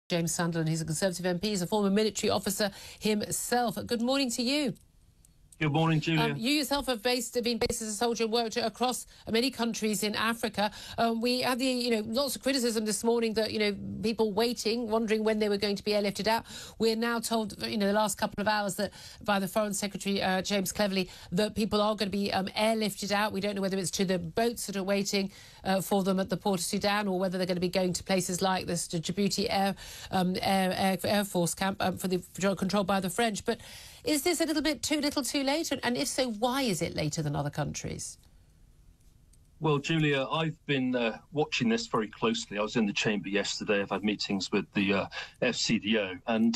James Sunderland, he's a Conservative MP, he's a former military officer himself. Good morning to you. Good morning, Julia. You yourself have been based as a soldier and worked across many countries in Africa. We had lots of criticism this morning that, people waiting, wondering when they were going to be airlifted out. We're now told, the last couple of hours that by the Foreign Secretary, James Cleverly, that people are going to be airlifted out. We don't know whether it's to the boats that are waiting for them at the port of Sudan or whether they're going to be going to places like this, to Djibouti Air Force camp controlled by the French. But is this a little too little too late? And if so, why is it later than other countries? Well, Julia, I've been watching this very closely. I was in the chamber yesterday. I've had meetings with the FCDO, and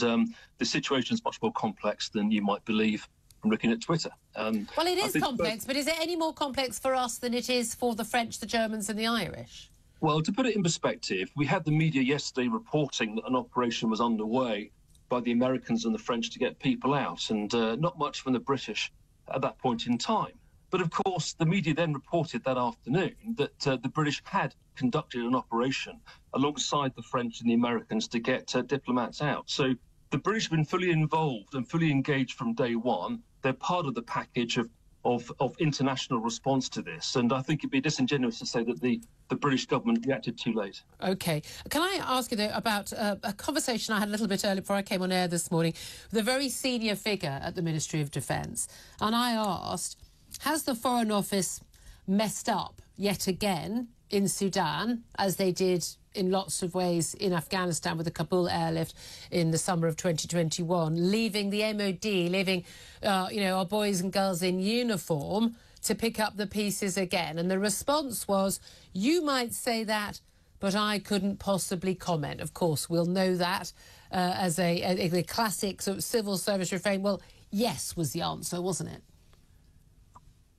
the situation is much more complex than you might believe from looking at Twitter. Well, it is complex, but is it any more complex for us than it is for the French, the Germans and the Irish? Well, to put it in perspective, we had the media yesterday reporting that an operation was underway by the Americans and the French to get people out, and not much from the British at that point in time. But of course, the media then reported that afternoon that the British had conducted an operation alongside the French and the Americans to get diplomats out. So the British have been fully involved and fully engaged from day one. They're part of the package of international response to this. And I think it'd be disingenuous to say that the British government reacted too late. OK. Can I ask you, though, about a conversation I had a little bit earlier before I came on air this morning with a very senior figure at the Ministry of Defence. And I asked, has the Foreign Office messed up yet again in Sudan, as they did in lots of ways in Afghanistan with the Kabul airlift in the summer of 2021, leaving the MOD, leaving, our boys and girls in uniform to pick up the pieces again? And the response was, you might say that, but I couldn't possibly comment. Of course, we'll know that as a classic sort of civil service refrain. Well, yes was the answer, wasn't it?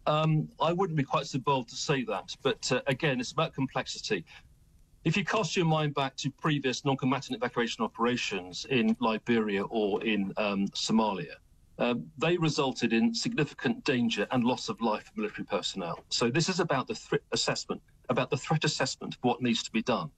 I wouldn't be quite so bold to say that, but again, it's about complexity. If you cast your mind back to previous non-combatant evacuation operations in Liberia or in Somalia, they resulted in significant danger and loss of life for military personnel. So this is about the threat assessment, of what needs to be done.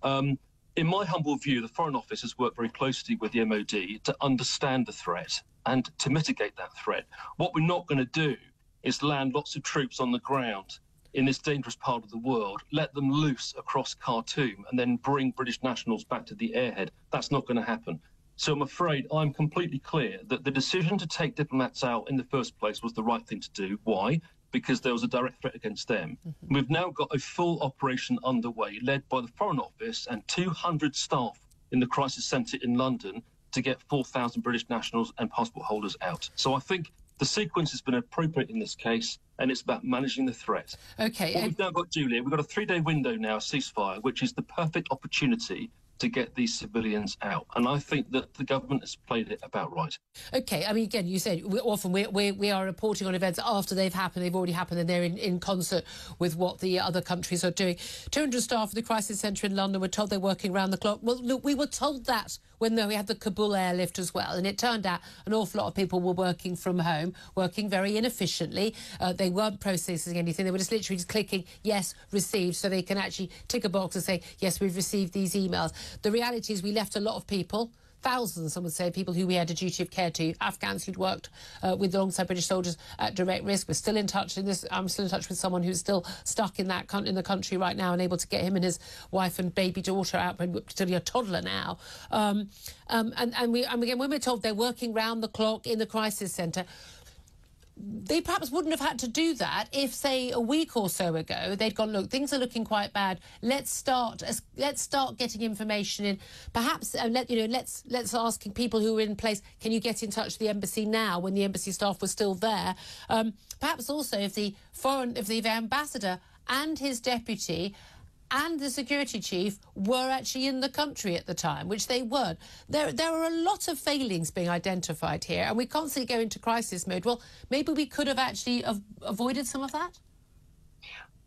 In my humble view, the Foreign Office has worked very closely with the MOD to understand the threat and to mitigate that threat. What we're not going to do is land lots of troops on the ground in this dangerous part of the world, let them loose across Khartoum and then bring British nationals back to the airhead. That's not going to happen. So I'm afraid I'm completely clear that the decision to take diplomats out in the first place was the right thing to do. Why? Because there was a direct threat against them. We've now got a full operation underway led by the Foreign Office and 200 staff in the crisis centre in London to get 4,000 British nationals and passport holders out. So I think the sequence has been appropriate in this case, and it's about managing the threat. OK. What we've now got, Julia, we've got a 3-day window now, ceasefire, which is the perfect opportunity to get these civilians out. And I think that the government has played it about right. OK. I mean, again, you said we are reporting on events after they've happened. They've already happened and they're in concert with what the other countries are doing. 200 staff at the crisis centre in London were told they're working round the clock. Well, look, we were told that when we had the Kabul airlift as well. And it turned out an awful lot of people were working from home, working very inefficiently. They weren't processing anything. They were just literally clicking, yes, received, so they can actually tick a box and say, yes, we've received these emails. The reality is we left a lot of people, thousands, some would say, people who we had a duty of care to, Afghans who'd worked alongside British soldiers at direct risk. We're still in touch I'm still in touch with someone who's still stuck in the country right now and able to get him and his wife and baby daughter out, still a toddler now. And again, when we're told they're working round the clock in the crisis centre, they perhaps wouldn't have had to do that if, say, a week or so ago they'd gone, look, things are looking quite bad. Let's start getting information in. Perhaps let's ask people who are in place, can you get in touch with the embassy now when the embassy staff was still there? Perhaps also if the ambassador and his deputy and the security chief were actually in the country at the time, which they weren't. There are a lot of failings being identified here, and we constantly go into crisis mode. Well, maybe we could have actually avoided some of that?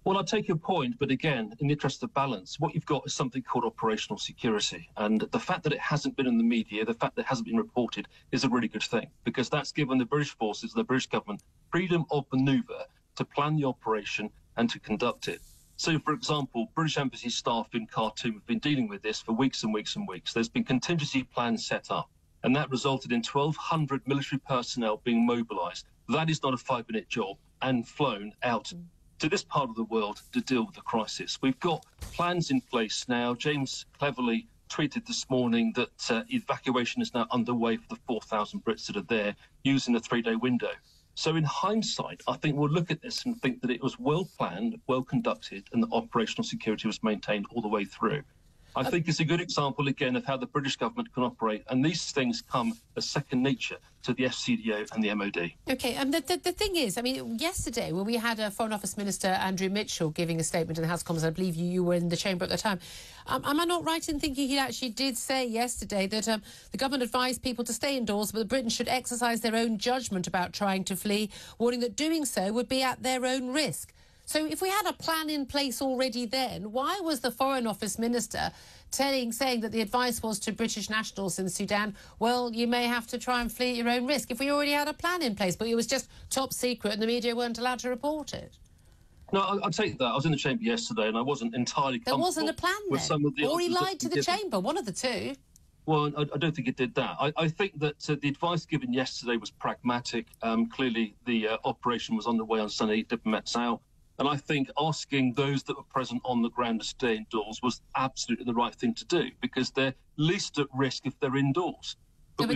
Well, I take your point, but again, in the interest of balance, what you've got is something called operational security. And the fact that it hasn't been in the media, the fact that it hasn't been reported, is a really good thing, because that's given the British forces, the British government, freedom of manoeuvre to plan the operation and to conduct it. So, for example, British Embassy staff in Khartoum have been dealing with this for weeks and weeks and weeks. There's been contingency plans set up, and that resulted in 1,200 military personnel being mobilised. That is not a 5-minute job, and flown out to this part of the world to deal with the crisis. We've got plans in place now. James cleverly tweeted this morning that evacuation is now underway for the 4,000 Brits that are there using a 3-day window. So in hindsight, I think we'll look at this and think that it was well planned, well conducted, and that operational security was maintained all the way through. I think it's a good example, again, of how the British government can operate. And these things come as second nature to the FCDO and the MOD. OK, and the thing is, I mean, yesterday, when we had Foreign Office Minister Andrew Mitchell giving a statement in the House of Commons, I believe you were in the chamber at the time. Am I not right in thinking he actually did say yesterday that the government advised people to stay indoors, but that Britain should exercise their own judgment about trying to flee, warning that doing so would be at their own risk? So if we had a plan in place already then, why was the Foreign Office Minister saying that the advice was to British nationals in Sudan, well, you may have to try and flee at your own risk, if we already had a plan in place, but it was just top secret and the media weren't allowed to report it? No, I'd take that. I was in the chamber yesterday and I wasn't entirely comfortable. There wasn't a plan then? Or he lied to the chamber, one of the two. Well, I don't think it did that. I think that the advice given yesterday was pragmatic. Clearly, the operation was underway on Sunday, diplomats out. And I think asking those that were present on the ground to stay indoors was absolutely the right thing to do, because they're least at risk if they're indoors. But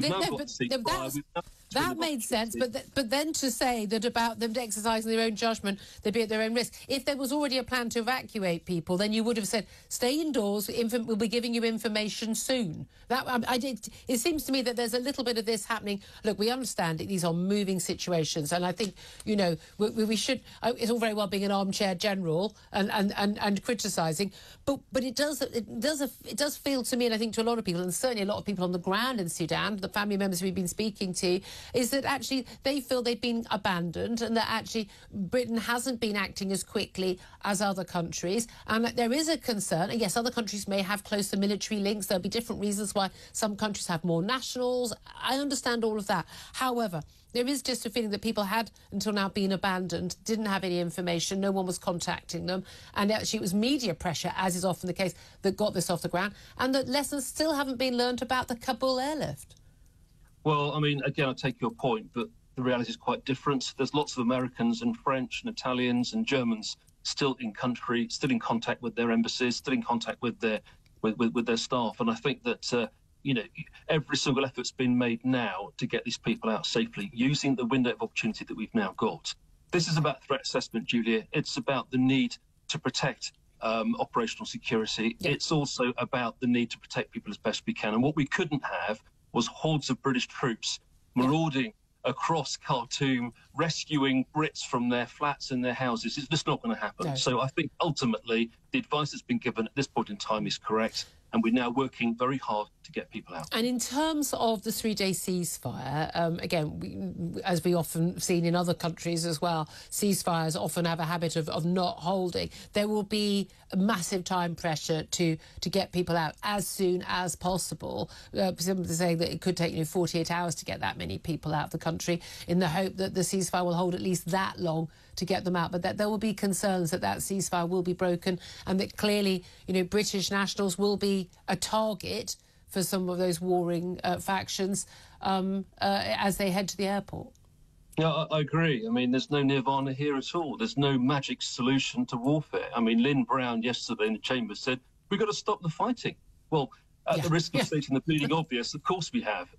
that made sense, but then to say that about them exercising their own judgment, they'd be at their own risk. If there was already a plan to evacuate people, then you would have said, stay indoors, we'll be giving you information soon. It seems to me that there's a little bit of this happening. Look, we understand that these are moving situations, and I think, you know, we should, it's all very well being an armchair general and criticising, but it does feel to me, and I think to a lot of people, and certainly a lot of people on the ground in Sudan, the family members we've been speaking to, is that actually they feel they've been abandoned and that actually Britain hasn't been acting as quickly as other countries, and that there is a concern. And yes, other countries may have closer military links. There'll be different reasons why some countries have more nationals. I understand all of that. However, there is just a feeling that people had until now been abandoned, didn't have any information, no one was contacting them, and actually it was media pressure, as is often the case, that got this off the ground, and that lessons still haven't been learnt about the Kabul airlift. Well, I mean, again, I take your point, but the reality is quite different. There's lots of Americans and French and Italians and Germans still in country, still in contact with their embassies, still in contact with their staff, and I think that you know, every single effort's been made now to get these people out safely, using the window of opportunity that we've now got. This is about threat assessment, Julia. It's about the need to protect operational security. Yeah. It's also about the need to protect people as best we can. And what we couldn't have was hordes of British troops marauding across Khartoum, rescuing Brits from their flats and their houses. It's just not going to happen. No. So I think ultimately the advice that's been given at this point in time is correct, and we're now working very hard to get people out. And in terms of the 3-day ceasefire, again, as we often seen in other countries as well, ceasefires often have a habit of not holding. There will be a massive time pressure to get people out as soon as possible. Some saying that it could take 48 hours to get that many people out of the country, in the hope that the ceasefire will hold at least that long to get them out, but that there will be concerns that ceasefire will be broken, and that clearly, British nationals will be a target for some of those warring factions as they head to the airport. Yeah, I agree. I mean, there's no nirvana here at all. There's no magic solution to warfare. I mean, Lynn Brown yesterday in the chamber said, we've got to stop the fighting. Well, at the risk of stating the bleeding obvious, of course we have.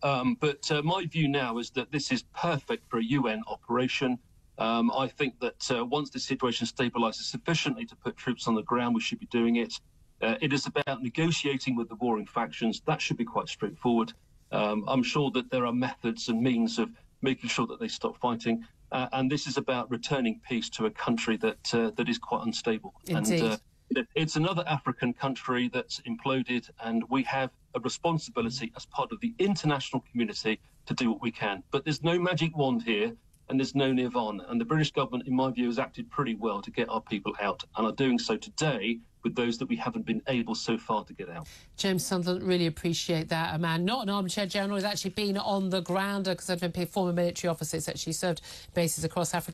But my view now is that this is perfect for a UN operation. I think that once the situation stabilises sufficiently to put troops on the ground, we should be doing it. It is about negotiating with the warring factions. That should be quite straightforward. I'm sure that there are methods and means of making sure that they stop fighting. And this is about returning peace to a country that is quite unstable. Indeed. And it's another African country that's imploded, and we have a responsibility as part of the international community to do what we can. But there's no magic wand here, and there's no nirvana. And the British government, in my view, has acted pretty well to get our people out, and are doing so today with those that we haven't been able so far to get out. James Sunderland, really appreciate that. A man, not an armchair general, has actually been on the ground, because I've been former military officer, has actually served bases across Africa.